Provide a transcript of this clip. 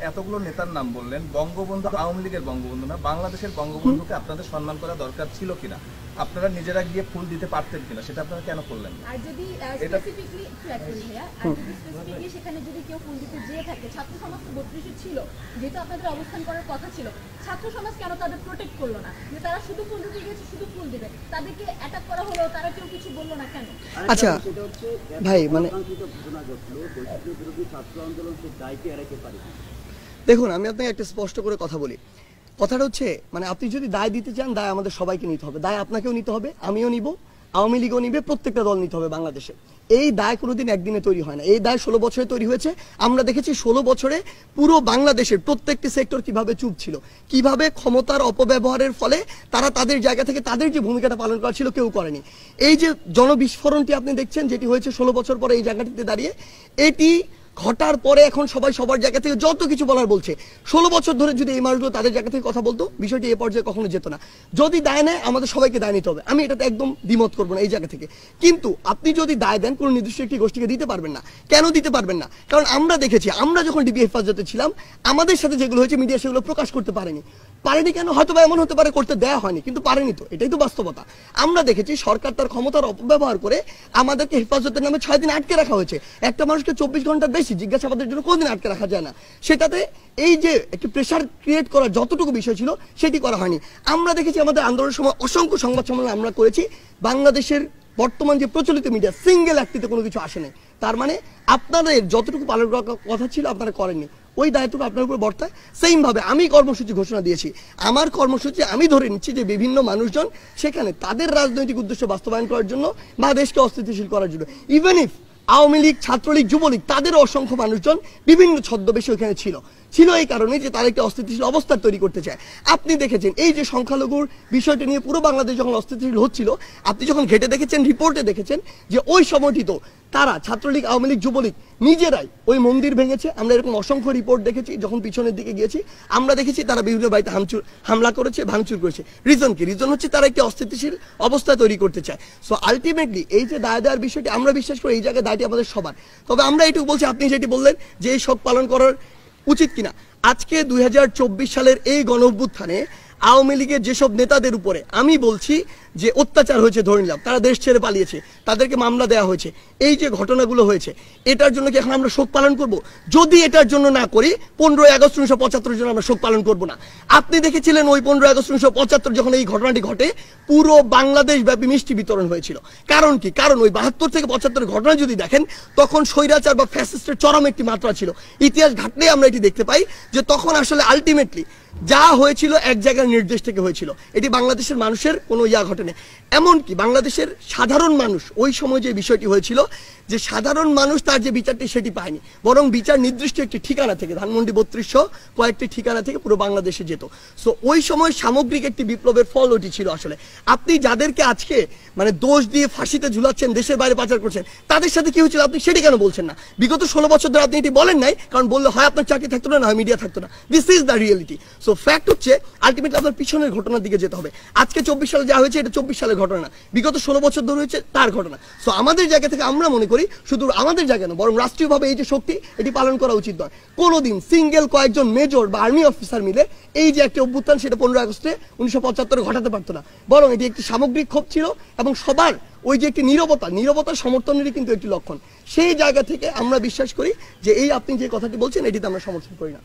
এতগুলো নেতার নাম বললেন, বঙ্গবন্ধু আওয়ামী লীগের বঙ্গবন্ধু না, বাংলাদেশের বঙ্গবন্ধুকে আপনাদের সম্মান করা দরকার ছিল কিনা, আপনারা নিজেরা গিয়ে ফুল দিতে পারতেন কিনা, সেটা আপনারা কেন করলেন না? আর যদি স্পেসিফিকলি সেখানে যদি কেউ ফুল দিতে যেয়ে থাকে, ছাত্র সমাজ তো 32 ছিল, যেহেতু আপনাদের অবস্থান করার কথা ছিল, ছাত্র সমাজ কেন তাদের প্রোটেক্ট করলো না? যে তারা শুধু ফুল দিতে গেছে, শুধু ফুল দিবে, তাদেরকে অ্যাটাক করা হলো, তারা কেউ কিছু বললো না কেন? আচ্ছা ভাই, মানে দেখুন, আমি আপনাকে একটা স্পষ্ট করে কথা বলি। কথাটা হচ্ছে, মানে আপনি যদি দায় দিতে চান, দায় আমাদের সবাইকে নিতে হবে, দায় আপনাকেও নিতে হবে, আমিও নিব, আওয়ামী লীগও নিবে, প্রত্যেকটা দল নিতে হবে বাংলাদেশে। এই দায় কোনোদিন একদিনে তৈরি হয় না, এই দায় 16 বছরে তৈরি হয়েছে। আমরা দেখেছি 16 বছরে পুরো বাংলাদেশের প্রত্যেকটি সেক্টর কিভাবে চুপ ছিল, কিভাবে ক্ষমতার অপব্যবহারের ফলে তারা তাদের জায়গা থেকে তাদের যে ভূমিকাটা পালন করা ছিল কেউ করেনি। এই যে জনবিস্ফোরণটি আপনি দেখছেন, যেটি হয়েছে 16 বছর পরে এই জায়গাটিতে দাঁড়িয়ে, এটি ঘটার পরে এখন সবাই সবার জায়গা থেকে যত কিছু বলার বলছে। 16 বছর ধরে যদি এই মানুষগুলো তাদের জায়গা থেকে কথা বলতো, বিষয়টি এই পর্যায়ে কখনো যেত না। যদি দায় নেয়, আমাদের সবাইকে দায় নিতে হবে, আমি এটাতে একদম দ্বিমত করবো না এই জায়গা থেকে। কিন্তু আপনি যদি দায় দেন, কোনো নির্দিষ্ট একটি গোষ্ঠীকে দিতে পারবেন না। কেন দিতে পারবেন না? কারণ আমরা দেখেছি, আমরা যখন ডিবি হেফাজতে ছিলাম, আমাদের সাথে যেগুলো হয়েছে মিডিয়া সেগুলো প্রকাশ করতে পারেনি। কেন? হয়তো বা এমন হতে পারে করতে দেয়া হয়নি, কিন্তু পারেনি তো, এটাই তো বাস্তবতা। আমরা দেখেছি সরকার তার ক্ষমতার অপব্যবহার করে আমাদেরকে হেফাজতের নামে 6 দিন আটকে রাখা হয়েছে। একটা মানুষকে 24 ঘন্টার বেশি জিজ্ঞাসাবাদের জন্য কোনদিন আটকে রাখা যায় না। সেটাতে এই যে একটি প্রেশার ক্রিয়েট করার যতটুকু বিষয় ছিল, সেটি করা হয়নি। আমরা দেখেছি আমাদের আন্দোলনের সময় অসংখ্য সংবাদ সম্মেলন আমরা করেছি, বাংলাদেশের বর্তমান যে প্রচলিত মিডিয়া সিঙ্গেল একটিতে কোনো কিছু আসে নাই। তার মানে আপনাদের যতটুকু পালন করার কথা ছিল আপনারা করেননি, ওই দায়িত্বটা আপনার উপর বর্তায়। সেম ভাবে আমি কর্মসূচি ঘোষণা দিয়েছি, আমার কর্মসূচি আমি ধরে নিচ্ছি যে বিভিন্ন মানুষজন সেখানে তাদের রাজনৈতিক উদ্দেশ্য বাস্তবায়ন করার জন্য বা দেশকে অস্থিতিশীল করার জন্য, ইভেন ইফ আওয়ামী লীগ, ছাত্রলীগ, যুবলীগ, তাদের অসংখ্য মানুষজন বিভিন্ন ছদ্মবেশে ওখানে ছিল এই কারণে যে তারা একটি অস্থিতিশীল অবস্থা তৈরি করতে চায়। আপনি দেখেছেন এই যে সংখ্যালঘুর বিষয়টি নিয়ে পুরো বাংলাদেশ যখন অস্থিতিশীল হচ্ছিল, আপনি যখন ঘেটে দেখেছেন, রিপোর্টে দেখেছেন যে ওই সময়টি তো তারা ছাত্রলীগ, আওয়ামী লীগ, যুবলীগ নিজেরাই ওই মন্দির ভেঙেছে। আমরা এরকম অসংখ্য রিপোর্ট দেখেছি। যখন পিছনের দিকে গিয়েছি, আমরা দেখেছি তারা বিভিন্ন বাড়িতে হামলা করেছে, ভাঙচুর করেছে। রিজন কি? রিজন হচ্ছে তারা একটি অস্থিতিশীল অবস্থা তৈরি করতে চায়। সো আলটিমেটলি এই যে দায় দেওয়ার বিষয়টি, আমরা বিশ্বাস করি এই জায়গায় দায়টি আমাদের সবার। তবে আমরা এটুকু বলছি, আপনি যেটি বললেন যে এই শোক পালন করার উচিত কিনা, আজকে 2024 সালের এই গণ অভ্যুত্থানে আওয়ামী লীগের যেসব নেতাদের উপরে আমি বলছি যে অত্যাচার হয়েছে, ধরে নিলাম তারা দেশ ছেড়ে পালিয়েছে, তাদেরকে মামলা দেওয়া হয়েছে, এই যে ঘটনাগুলো হয়েছে, এটার জন্য কি এখন আমরা শোক পালন করব? যদি এটার জন্য না করি, 15ই আগস্ট 1975 জন্য আমরা শোক পালন করব না। আপনি দেখেছিলেন ওই 15ই আগস্ট 1975 যখন এই ঘটনাটি ঘটে, পুরো বাংলাদেশ ব্যাপী মিষ্টি বিতরণ হয়েছিল। কারণ কি? কারণ ওই 72 থেকে 75 ঘটনা যদি দেখেন, তখন স্বৈরাচার বা ফ্যাসিস্টের চরম একটি মাত্রা ছিল। ইতিহাস ঘাটলে আমরা এটি দেখতে পাই যে তখন আসলে আলটিমেটলি যা হয়েছিল এক জায়গার নির্দেশ থেকে হয়েছিল। এটি বাংলাদেশের মানুষের কোনো ঘটেনি। এমনকি বাংলাদেশের সাধারণ মানুষ ওই সময় যে বিষয়টি হয়েছিল, যে সাধারণ মানুষ তার যে বিচারটি সেটি পায়নি, বরং বিচার নির্দিষ্ট একটি ঠিকানা থেকে, ধানমন্ডি 3200 কয়েকটি ঠিকানা থেকে পুরো বাংলাদেশে যেত। সো ওই সময় সামগ্রিক একটি বিপ্লবের ফল ওটি ছিল। আসলে আপনি যাদেরকে আজকে মানে দোষ দিয়ে ফাঁসিতে ঝুলাচ্ছেন, দেশের বাইরে পাচার করছেন, তাদের সাথে কি হয়েছিল আপনি সেটি কেন বলছেন না? বিগত 16 বছর ধরে আপনি এটি বলেন নাই, কারণ বললে হয় আপনার চাকরি থাকতো না, হয় মিডিয়া থাকতো না। This is the reality. So fact হচ্ছে আলটিমেটলি আপনার পিছনের ঘটনার দিকে যেতে হবে। আজকে 24 সালে যা হয়েছে, এটা 24 সালের ঘটনা না, বিগত 16 বছর ধরে হয়েছে তার ঘটনা। সো আমাদের জায়গা থেকে আমরা মনে করি, শুধু আমাদের জায়গা না, বরং রাষ্ট্রীয়ভাবে এই যে শক্তি, এটি পালন করা উচিত নয়। কোনোদিন সিঙ্গেল কয়েকজন মেজর বা আর্মি অফিসার মিলে এই যে একটি অভ্যুত্থান, সেটা 15 আগস্টে 1975 ঘটাতে পারতো না, বরং এটি একটি সামগ্রিক ক্ষোভ ছিল এবং সবার ওই যে একটি নীরবতার সমর্থনেরই কিন্তু একটি লক্ষণ। সেই জায়গা থেকে আমরা বিশ্বাস করি যে এই আপনি যে কথাটি বলছেন, এটিতে আমরা সমর্থন করি না।